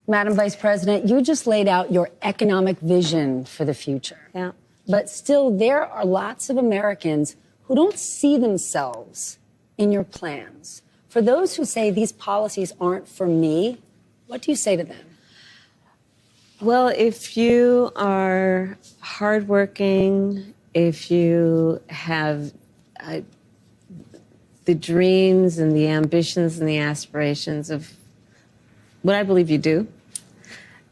Madam Vice President, you just laid out your economic vision for the future. Yeah. But still, there are lots of Americans who don't see themselves in your plans. For those who say these policies aren't for me, what do you say to them? Well, if you are hardworking, if you have the dreams and the ambitions and the aspirations of what I believe you do,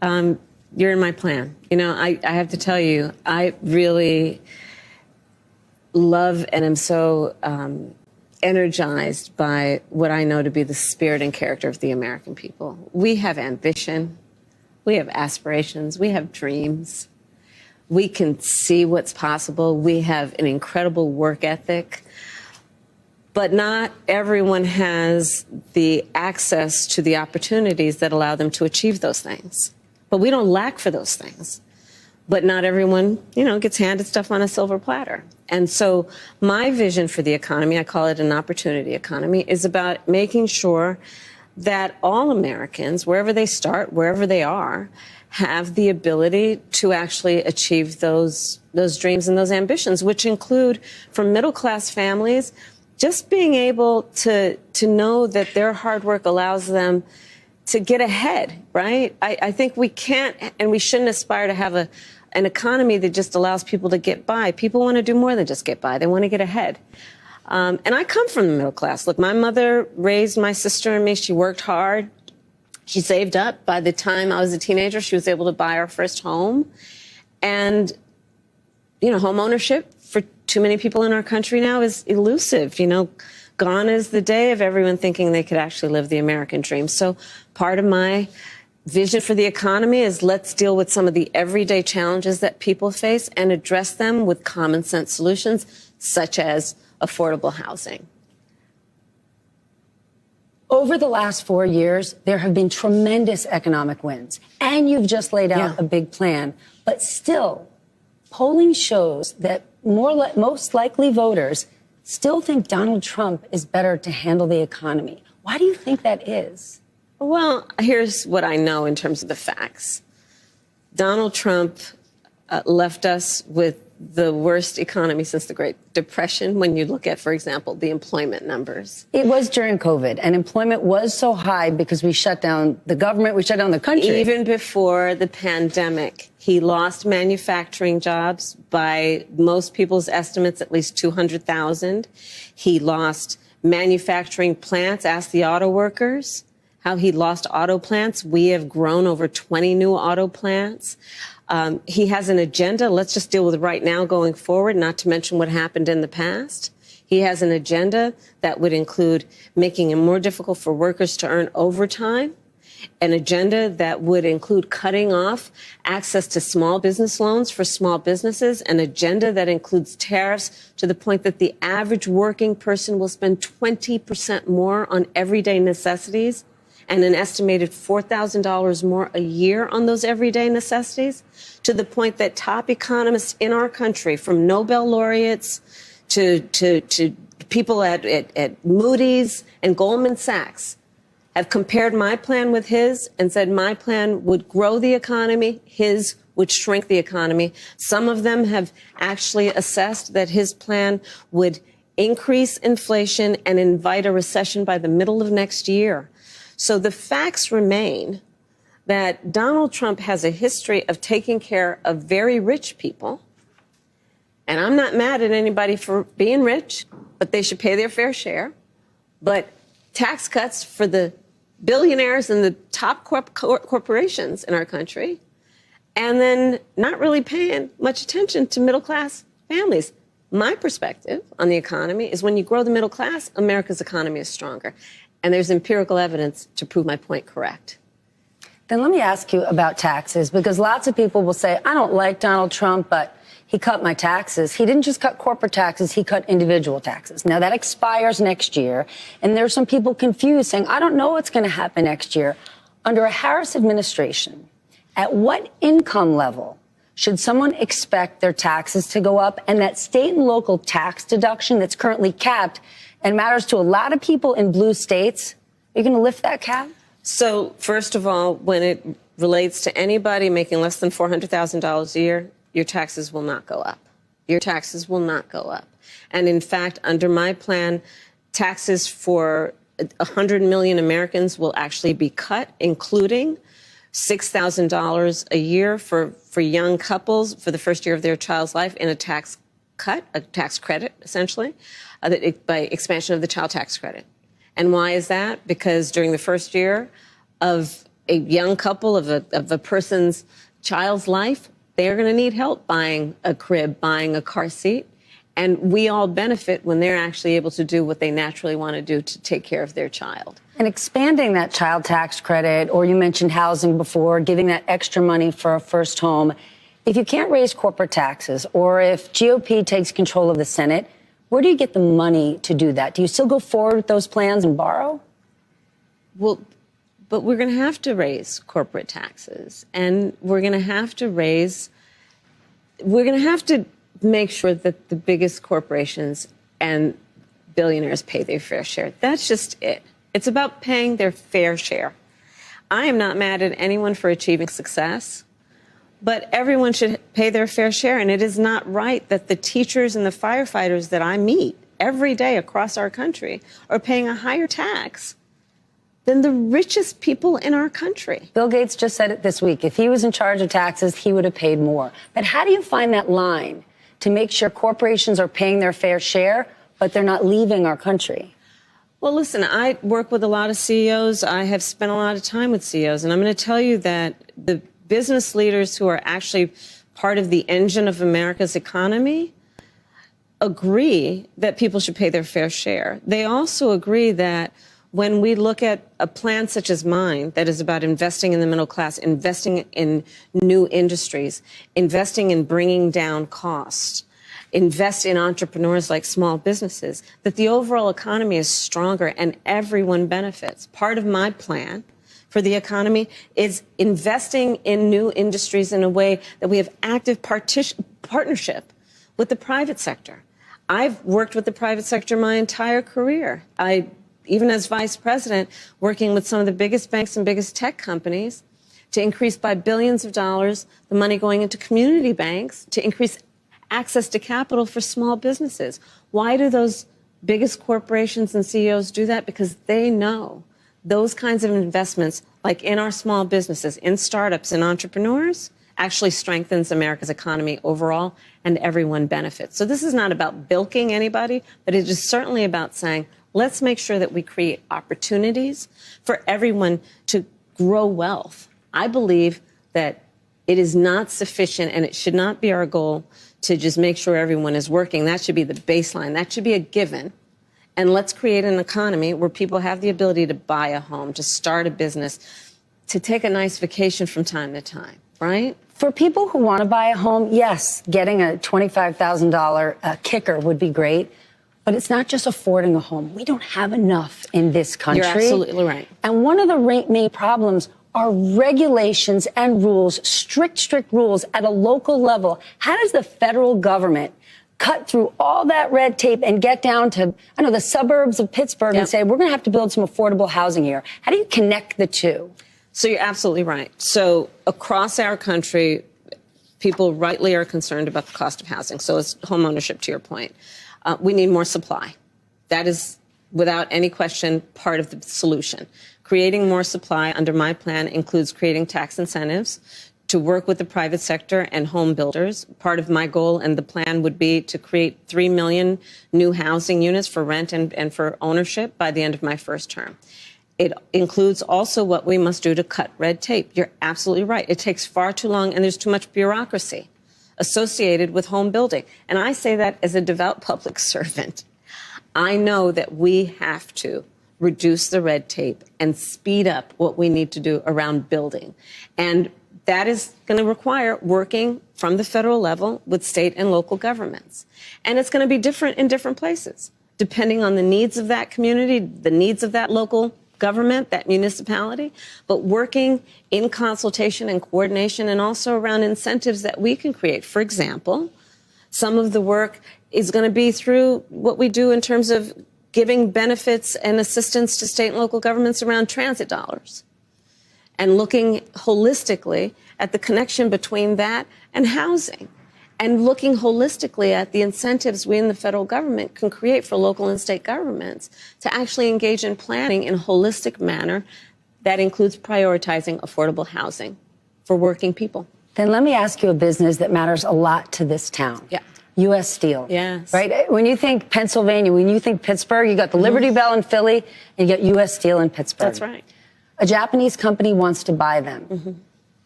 you're in my plan. You know, I have to tell you, I really love and am so energized by what I know to be the spirit and character of the American people. We have ambition. We have aspirations. We have dreams. We can see what's possible. We have an incredible work ethic. But not everyone has the access to the opportunities that allow them to achieve those things. But we don't lack for those things. But not everyone, you know, gets handed stuff on a silver platter. And so my vision for the economy, I call it an opportunity economy, is about making sure that all Americans, wherever they start, wherever they are, have the ability to actually achieve those dreams and those ambitions, which include, for middle-class families, just being able to know that their hard work allows them to get ahead, right? I think we can't and we shouldn't aspire to have an economy that just allows people to get by. People want to do more than just get by. They want to get ahead. And I come from the middle class. Look, my mother raised my sister and me. She worked hard. She saved up. By the time I was a teenager, she was able to buy our first home. And, you know, home ownership for too many people in our country now is elusive. You know, gone is the day of everyone thinking they could actually live the American dream. So part of my vision for the economy is let's deal with some of the everyday challenges that people face and address them with common sense solutions, such as affordable housing. Over the last 4 years, there have been tremendous economic wins, and you've just laid out a big plan. But still, polling shows that most likely voters still think Donald Trump is better to handle the economy. Why do you think that is? Well, here's what I know in terms of the facts. Donald Trump left us with the worst economy since the Great Depression when you look at, for example, the employment numbers. It was during COVID, and employment was so high because we shut down the government, we shut down the country. Even before the pandemic, he lost manufacturing jobs by most people's estimates, at least 200,000. He lost manufacturing plants. Ask the auto workers how he lost auto plants. We have grown over 20 new auto plants. He has an agenda. Let's just deal with it right now going forward, not to mention what happened in the past. He has an agenda that would include making it more difficult for workers to earn overtime, an agenda that would include cutting off access to small business loans for small businesses, an agenda that includes tariffs to the point that the average working person will spend 20% more on everyday necessities and an estimated $4,000 more a year on those everyday necessities, to the point that top economists in our country, from Nobel laureates to people at Moody's and Goldman Sachs, have compared my plan with his and said my plan would grow the economy, his would shrink the economy. Some of them have actually assessed that his plan would increase inflation and invite a recession by the middle of next year. So the facts remain that Donald Trump has a history of taking care of very rich people. And I'm not mad at anybody for being rich, but they should pay their fair share. But tax cuts for the billionaires and the top corporations in our country, and then not really paying much attention to middle-class families. My perspective on the economy is when you grow the middle class, America's economy is stronger. And there's empirical evidence to prove my point correct. Then let me ask you about taxes, because lots of people will say, I don't like Donald Trump, but he cut my taxes. He didn't just cut corporate taxes, he cut individual taxes. Now, that expires next year, and there's some people confused saying, I don't know what's going to happen next year. Under a Harris administration, at what income level should someone expect their taxes to go up? And that state and local tax deduction that's currently capped and matters to a lot of people in blue states, are you going to lift that cap? So first of all, when it relates to anybody making less than $400,000 a year, your taxes will not go up. Your taxes will not go up. And in fact, under my plan, taxes for 100 million Americans will actually be cut, including $6,000 a year for young couples for the first year of their child's life in a tax cut, a tax credit, essentially, by expansion of the child tax credit. And why is that? Because during the first year of a young couple, of a person's child's life, they're going to need help buying a crib, buying a car seat. And we all benefit when they're actually able to do what they naturally want to do to take care of their child. And expanding that child tax credit, or you mentioned housing before, giving that extra money for a first home. If you can't raise corporate taxes, or if GOP takes control of the Senate, where do you get the money to do that? Do you still go forward with those plans and borrow? Well, but we're going to have to raise corporate taxes, and we're going to have to make sure that the biggest corporations and billionaires pay their fair share. That's just it. It's about paying their fair share. I am not mad at anyone for achieving success, but everyone should pay their fair share. And it is not right that the teachers and the firefighters that I meet every day across our country are paying a higher tax than the richest people in our country. Bill Gates just said it this week. If he was in charge of taxes, he would have paid more. But how do you find that line to make sure corporations are paying their fair share, but they're not leaving our country? Well, listen, I work with a lot of CEOs. I have spent a lot of time with CEOs, and I'm going to tell you that the business leaders who are actually part of the engine of America's economy agree that people should pay their fair share. They also agree that when we look at a plan such as mine that is about investing in the middle class, investing in new industries, investing in bringing down costs, invest in entrepreneurs like small businesses, that the overall economy is stronger and everyone benefits. Part of my plan for the economy is investing in new industries in a way that we have active partnership with the private sector. I've worked with the private sector my entire career. Even as vice president, working with some of the biggest banks and biggest tech companies to increase by billions of dollars the money going into community banks to increase access to capital for small businesses. Why do those biggest corporations and CEOs do that? Because they know those kinds of investments, like in our small businesses, in startups and entrepreneurs, actually strengthens America's economy overall, and everyone benefits. So this is not about bilking anybody, but it is certainly about saying, let's make sure that we create opportunities for everyone to grow wealth. I believe that it is not sufficient, and it should not be our goal to just make sure everyone is working. That should be the baseline. That should be a given. And let's create an economy where people have the ability to buy a home, to start a business, to take a nice vacation from time to time, right? For people who want to buy a home, yes, getting a $25,000 kicker would be great. But it's not just affording a home. We don't have enough in this country. You're absolutely right. And one of the main problems are regulations and rules, strict rules at a local level. How does the federal government cut through all that red tape and get down to, the suburbs of Pittsburgh and say, we're going to have to build some affordable housing here? How do you connect the two? So you're absolutely right. So across our country, people rightly are concerned about the cost of housing. So it's home ownership, to your point. We need more supply. That is, without any question, part of the solution. Creating more supply under my plan includes creating tax incentives to work with the private sector and home builders. Part of my goal and the plan would be to create 3 million new housing units for rent and for ownership by the end of my first term. It includes also what we must do to cut red tape. You're absolutely right. It takes far too long, and there's too much bureaucracy associated with home building. And I say that as a devout public servant. I know that we have to reduce the red tape and speed up what we need to do around building. And that is going to require working from the federal level with state and local governments. And it's going to be different in different places, depending on the needs of that community, the needs of that local government, that municipality, but working in consultation and coordination, and also around incentives that we can create. For example, some of the work is going to be through what we do in terms of giving benefits and assistance to state and local governments around transit dollars. and looking holistically at the connection between that and housing, and looking holistically at the incentives we in the federal government can create for local and state governments to actually engage in planning in a holistic manner that includes prioritizing affordable housing for working people. Then let me ask you a business that matters a lot to this town. Yeah. U.S. Steel. Yes. Right? When you think Pennsylvania, when you think Pittsburgh, you got the Liberty Bell in Philly, and you got U.S. Steel in Pittsburgh. That's right. A Japanese company wants to buy them.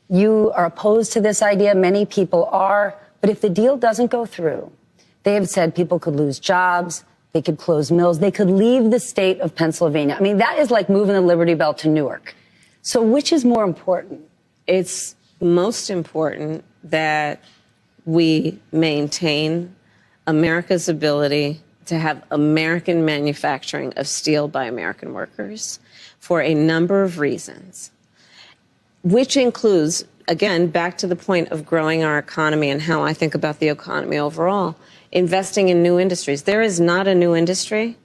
You are opposed to this idea. Many people are. But if the deal doesn't go through, they have said people could lose jobs, they could close mills, they could leave the state of Pennsylvania. I mean, that is like moving the Liberty Bell to Newark. So which is more important? It's most important that we maintain America's ability to have American manufacturing of steel by American workers for a number of reasons, which includes, again, back to the point of growing our economy and how I think about the economy overall, investing in new industries. There is not a new industry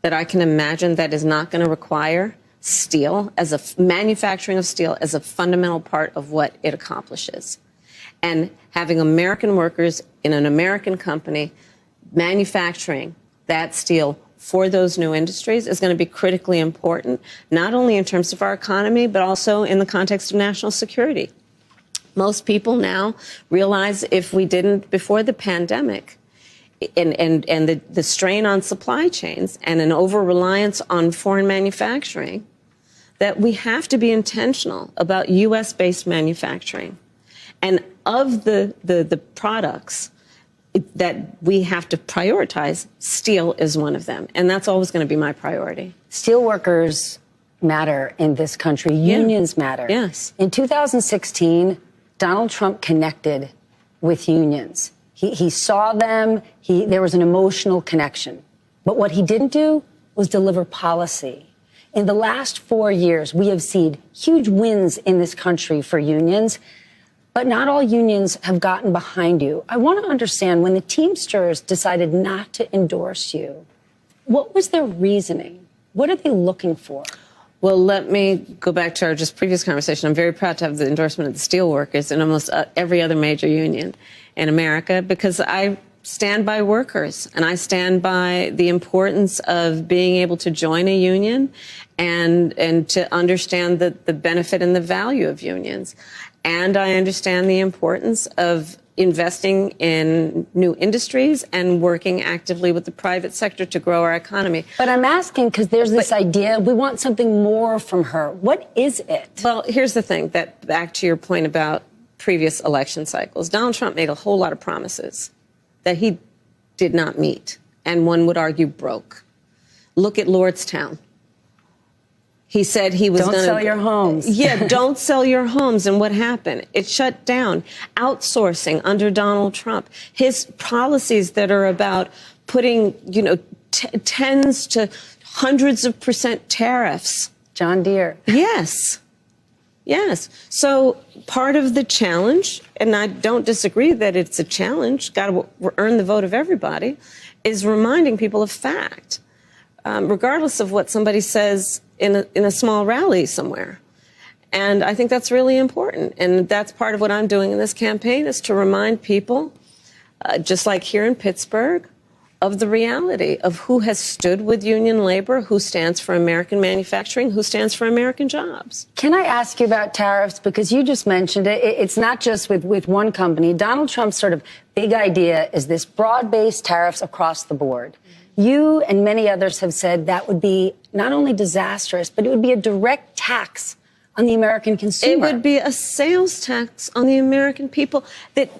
that I can imagine that is not going to require steel as a manufacturing of steel as a fundamental part of what it accomplishes. And having American workers in an American company manufacturing that steel for those new industries is going to be critically important, not only in terms of our economy, but also in the context of national security. Most people now realize if we didn't before the pandemic and the strain on supply chains and an over-reliance on foreign manufacturing, that we have to be intentional about U.S.-based manufacturing. And of the products that we have to prioritize, steel is one of them. And that's always going to be my priority. Steel workers matter in this country. Unions matter. Yes. In 2016, Donald Trump connected with unions. He saw them. There was an emotional connection. But what he didn't do was deliver policy. In the last 4 years, we have seen huge wins in this country for unions. But not all unions have gotten behind you. I want to understand, when the Teamsters decided not to endorse you, what was their reasoning? What are they looking for? Well, let me go back to our just previous conversation. I'm very proud to have the endorsement of the steelworkers and almost every other major union in America, because I stand by workers and I stand by the importance of being able to join a union and to understand the benefit and the value of unions. And I understand the importance of investing in new industries and working actively with the private sector to grow our economy. But I'm asking because there's this idea, we want something more from her. What is it? Well, here's the thing, that back to your point about previous election cycles, Donald Trump made a whole lot of promises that he did not meet, and one would argue broke. Look at Lordstown. He said he was going to... Don't sell your homes. Yeah, don't sell your homes. And what happened? It shut down. Outsourcing under Donald Trump. His policies that are about putting, tens to hundreds of % tariffs. John Deere. Yes. Yes. So part of the challenge, and I don't disagree that it's a challenge, got to earn the vote of everybody, is reminding people of fact, regardless of what somebody says in a small rally somewhere. And I think that's really important. And that's part of what I'm doing in this campaign, is to remind people, just like here in Pittsburgh, of the reality of who has stood with union labor, who stands for American manufacturing, who stands for American jobs. Can I ask you about tariffs? Because you just mentioned it. It's not just with one company. Donald Trump's sort of big idea is this broad-based tariffs across the board. You and many others have said that would be not only disastrous, but it would be a direct tax on the American consumer. It would be a sales tax on the American people. The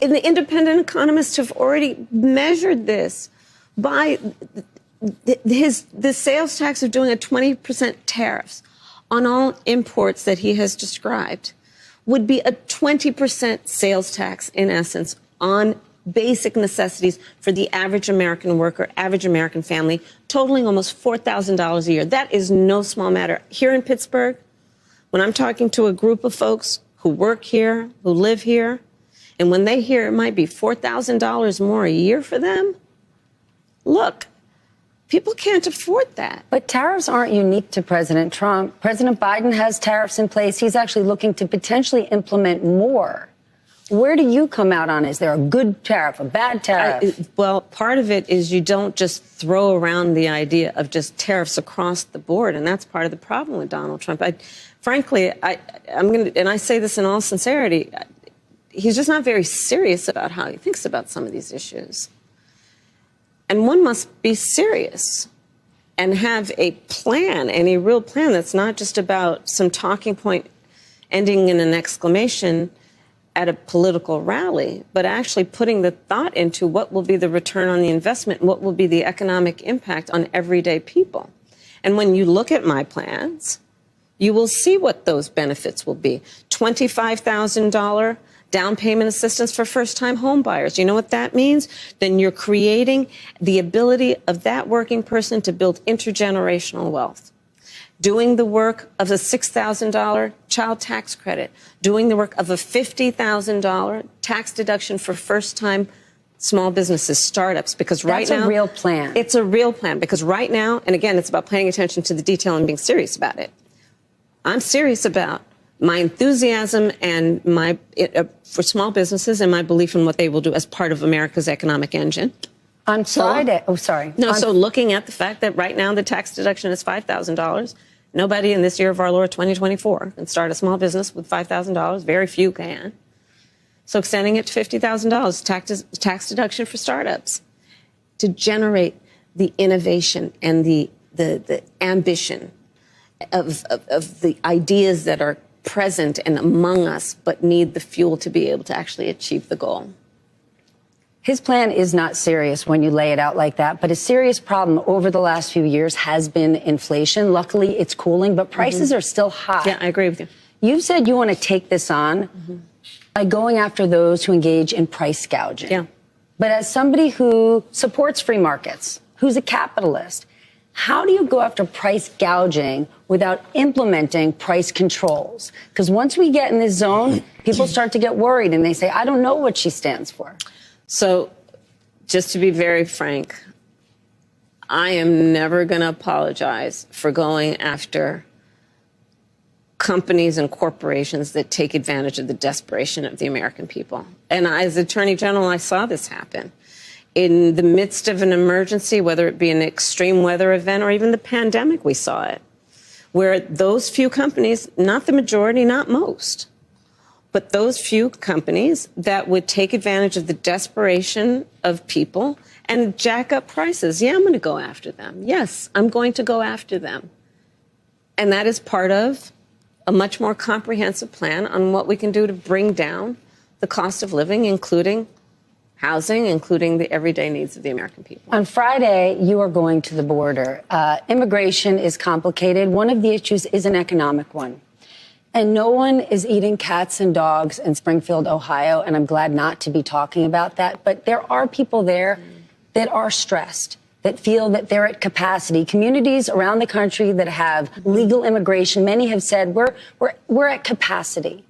independent economists have already measured this by the sales tax of doing a 20% tariffs on all imports that he has described would be a 20% sales tax, in essence, on basic necessities for the average American worker, average American family, totaling almost $4,000 a year. That is no small matter. Here in Pittsburgh, when I'm talking to a group of folks who work here, who live here, and when they hear it might be $4,000 more a year for them, look, People can't afford that. But tariffs aren't unique to President Trump. President Biden has tariffs in place. He's actually looking to potentially implement more. Where do you come out on? Is there a good tariff, a bad tariff? Well, part of it is you don't just throw around the idea of just tariffs across the board, and that's part of the problem with Donald Trump. Frankly, I'm going to, and I say this in all sincerity, he's just not very serious about how he thinks about some of these issues. And one must be serious and have a plan, and a real plan that's not just about some talking point ending in an exclamation at a political rally, but actually putting the thought into what will be the return on the investment, what will be the economic impact on everyday people. And when you look at my plans, you will see what those benefits will be. $25,000 down payment assistance for first-time home buyers. You know what that means? Then you're creating the ability of that working person to build intergenerational wealth. Doing the work of a $6,000 child tax credit, doing the work of a $50,000 tax deduction for first-time small businesses, startups, because right now— That's a real plan. It's a real plan, because right now, and again, it's about paying attention to the detail and being serious about it. I'm serious about my enthusiasm and for small businesses and my belief in what they will do as part of America's economic engine. On Friday, so looking at the fact that right now the tax deduction is $5,000, nobody in this year of our Lord 2024 can start a small business with $5,000. Very few can. So extending it to $50,000 tax deduction for startups to generate the innovation and the ambition of the ideas that are present and among us, but need the fuel to be able to actually achieve the goal. His plan is not serious when you lay it out like that, but a serious problem over the last few years has been inflation. Luckily, it's cooling, but prices are still high. Yeah, I agree with you. You've said you want to take this on by going after those who engage in price gouging. Yeah. But as somebody who supports free markets, who's a capitalist, how do you go after price gouging without implementing price controls? Because once we get in this zone, people start to get worried and they say, I don't know what she stands for. So just to be very frank, I am never going to apologize for going after companies and corporations that take advantage of the desperation of the American people. And as Attorney General, I saw this happen. In the midst of an emergency, whether it be an extreme weather event or even the pandemic, we saw it, where those few companies, not the majority, not most, but those few companies that would take advantage of the desperation of people and jack up prices. Yeah, I'm going to go after them. Yes, I'm going to go after them. And that is part of a much more comprehensive plan on what we can do to bring down the cost of living, including housing, including the everyday needs of the American people. On Friday, you are going to the border. Immigration is complicated. One of the issues is an economic one. And no one is eating cats and dogs in Springfield, Ohio, and I'm glad not to be talking about that. But there are people there that are stressed, that feel that they're at capacity. Communities around the country that have legal immigration, many have said, we're at capacity.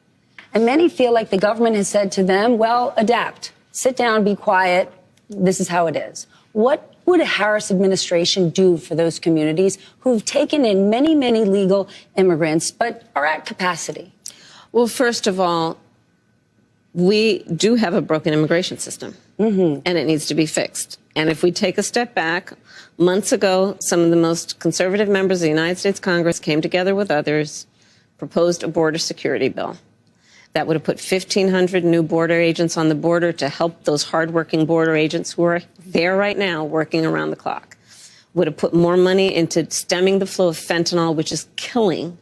And many feel like the government has said to them, well, adapt. Sit down, be quiet. This is how it is. What would a Harris administration do for those communities who've taken in many, many legal immigrants but are at capacity? Well, first of all, we do have a broken immigration system, and it needs to be fixed. And if we take a step back, months ago, some of the most conservative members of the United States Congress came together with others, proposed a border security bill. That would have put 1,500 new border agents on the border to help those hardworking border agents who are there right now working around the clock. Would have put more money into stemming the flow of fentanyl, which is killing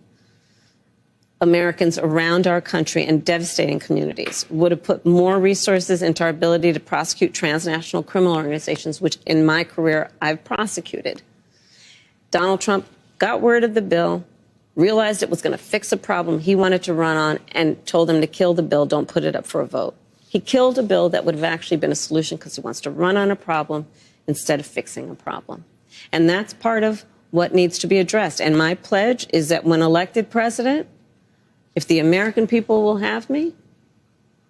Americans around our country and devastating communities. Would have put more resources into our ability to prosecute transnational criminal organizations, which in my career I've prosecuted. Donald Trump got word of the bill, realized it was going to fix a problem he wanted to run on, and told them to kill the bill, don't put it up for a vote. He killed a bill that would have actually been a solution because he wants to run on a problem instead of fixing a problem. And that's part of what needs to be addressed. And my pledge is that when elected president, if the American people will have me,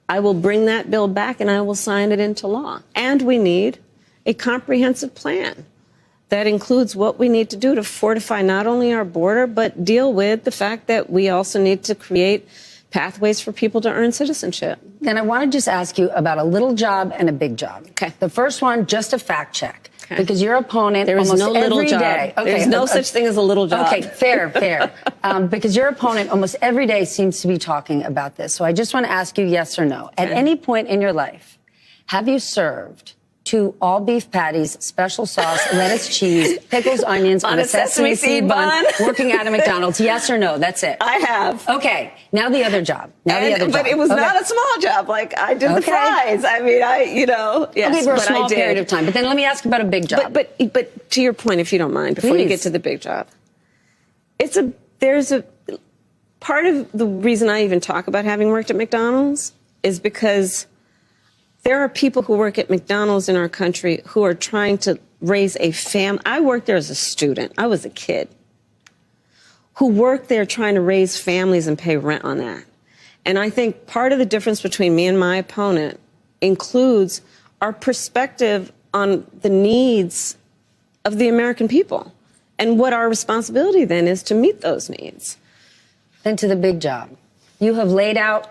I will bring that bill back and I will sign it into law. And we need a comprehensive plan that includes what we need to do to fortify not only our border, but deal with the fact that we also need to create pathways for people to earn citizenship. Then I want to just ask you about a little job and a big job. Okay. The first one, just a fact check. Okay. Because your opponent there is almost no little every job. day. Okay, there's no such thing as a little job. Okay, fair. Because your opponent almost every day seems to be talking about this. So I just want to ask you yes or no. At any point in your life, have you served 2 all beef patties, special sauce, lettuce, cheese, pickles, onions on a sesame seed bun, working at a McDonald's? Yes or no? That's it. I have. Okay. Now the other job. But it was not a small job. Like, I did the fries. I mean, yes. Okay, for a small I did. period of time. But then let me ask you about a big job. But to your point, if you don't mind, before you get to the big job, there's a part of the reason I even talk about having worked at McDonald's is because there are people who work at McDonald's in our country who are trying to raise a family. I worked there as a student. I was a kid who worked there trying to raise families and pay rent on that. And I think part of the difference between me and my opponent includes our perspective on the needs of the American people and what our responsibility then is to meet those needs. Then to the big job. You have laid out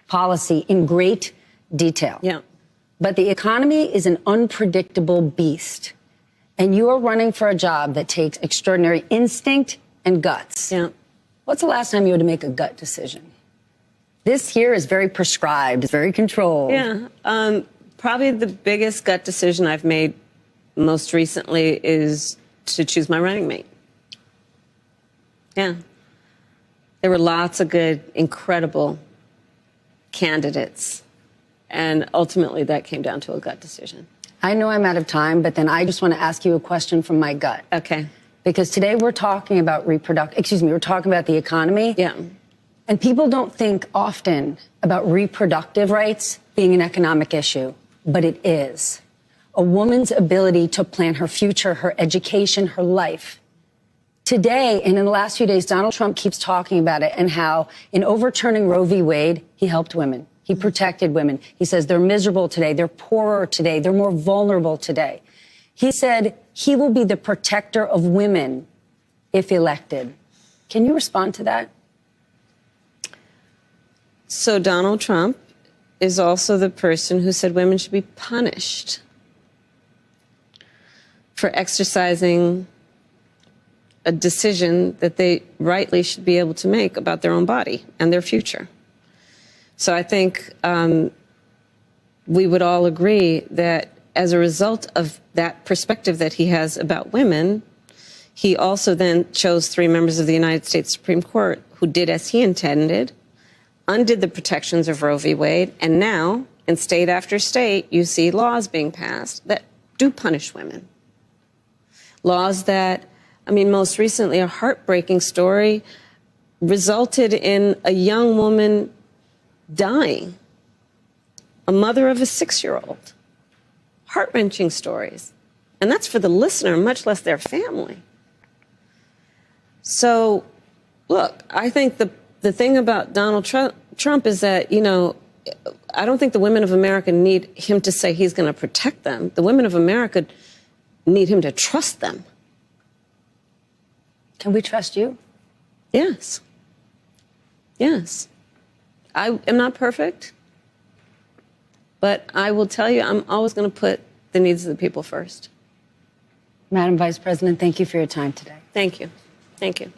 policy in great detail. Yeah. But the economy is an unpredictable beast. And you are running for a job that takes extraordinary instinct and guts. Yeah. What's the last time you had to make a gut decision? This here is very prescribed, it's very controlled. Yeah. Probably the biggest gut decision I've made most recently is to choose my running mate. Yeah. There were lots of good, incredible candidates. And ultimately, that came down to a gut decision. I know I'm out of time, but then I just want to ask you a question from my gut. Okay. Because today we're talking about we're talking about the economy. Yeah. And people don't think often about reproductive rights being an economic issue, but it is. A woman's ability to plan her future, her education, her life. Today, and in the last few days, Donald Trump keeps talking about it and how in overturning Roe v. Wade, he helped women. He protected women. He says they're miserable today. They're poorer today. They're more vulnerable today. He said he will be the protector of women if elected. Can you respond to that? So Donald Trump is also the person who said women should be punished for exercising a decision that they rightly should be able to make about their own body and their future. So I think we would all agree that as a result of that perspective that he has about women, he also then chose 3 members of the United States Supreme Court who did as he intended, undid the protections of Roe v. Wade, and now, in state after state, you see laws being passed that do punish women. Laws that, I mean, most recently, a heartbreaking story resulted in a young woman dying, a mother of a 6-year-old. Heart-wrenching stories. And that's for the listener, much less their family. So, look, I think the thing about Donald Trump is that, I don't think the women of America need him to say he's going to protect them. The women of America need him to trust them. Can we trust you? Yes. Yes. I am not perfect, but I will tell you, I'm always going to put the needs of the people first. Madam Vice President, thank you for your time today. Thank you. Thank you.